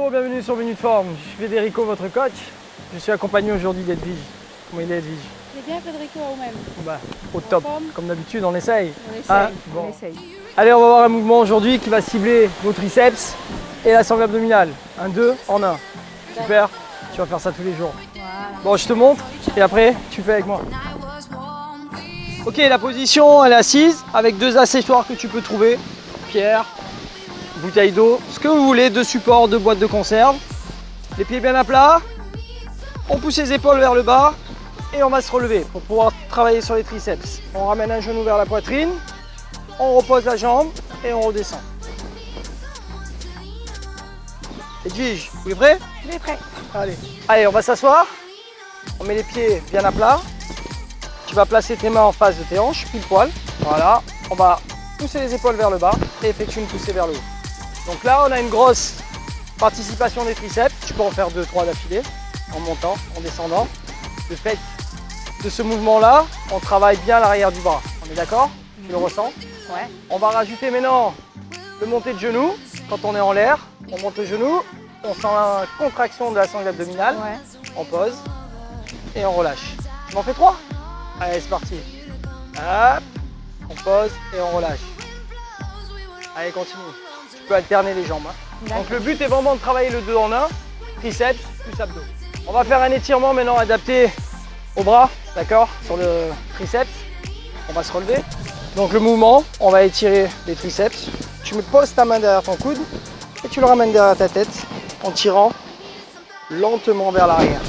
Bonjour, bienvenue sur Minute Forme. Je suis Federico, votre coach. Je suis accompagné aujourd'hui d'Edwige. Comment il est, Edwige? C'est bien, Federico, à vous-même. Bah, au top. forme. Comme d'habitude, on essaye. On essaye, Ah, on bon. essaye. Allez, on va voir un mouvement aujourd'hui qui va cibler vos triceps et la sangle abdominale. Un 2 en 1. Super. Tu vas faire ça tous les jours. Voilà. Bon, je te montre et après, tu fais avec moi. Ok, la position, elle est assise avec deux accessoires que tu peux trouver. Pierre, bouteille d'eau, ce que vous voulez, deux supports, deux boîtes de conserve. Les pieds bien à plat. On pousse les épaules vers le bas et on va se relever pour pouvoir travailler sur les triceps. On ramène un genou vers la poitrine, on repose la jambe et on redescend. Edwige, vous êtes prêts? Il est prêt. Allez, on va s'asseoir. On met les pieds bien à plat. Tu vas placer tes mains en face de tes hanches, pile poil. Voilà. On va pousser les épaules vers le bas et effectuer une poussée vers le haut. Donc là, on a une grosse participation des triceps. Tu peux en faire 2-3 d'affilée, en montant, en descendant. Le fait de ce mouvement-là, on travaille bien l'arrière du bras. On est d'accord? Tu le ressens? Ouais. On va rajouter maintenant le monté de genou. Quand on est en l'air, on monte le genou. On sent la contraction de la sangle abdominale. Ouais. On pose et on relâche. Tu m'en fais 3? Allez, c'est parti. Hop, on pose et on relâche. Allez, continue. Tu peux alterner les jambes. Donc le but est vraiment de travailler le 2 en 1, triceps plus abdos. On va faire un étirement maintenant adapté au bras, d'accord, sur le triceps. On va se relever. Donc le mouvement, on va étirer les triceps. Tu me poses ta main derrière ton coude et tu le ramènes derrière ta tête en tirant lentement vers l'arrière.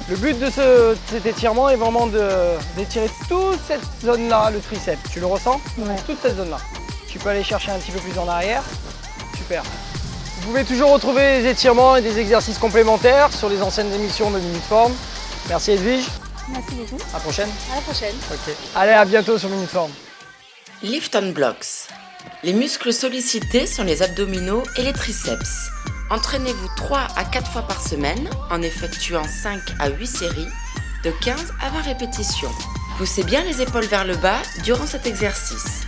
Le but de cet étirement est vraiment d'étirer toute cette zone-là, le triceps. Tu le ressens? Ouais. Toute cette zone-là. Tu peux aller chercher un petit peu plus en arrière. Super. Vous pouvez toujours retrouver des étirements et des exercices complémentaires sur les anciennes émissions de Minute Forme. Merci Edwige. Merci beaucoup. À la prochaine. À la prochaine. Ok. Allez, à bientôt sur Minute Forme. Lift on Blocks. Les muscles sollicités sont les abdominaux et les triceps. Entraînez-vous 3 à 4 fois par semaine en effectuant 5 à 8 séries de 15 à 20 répétitions. Poussez bien les épaules vers le bas durant cet exercice.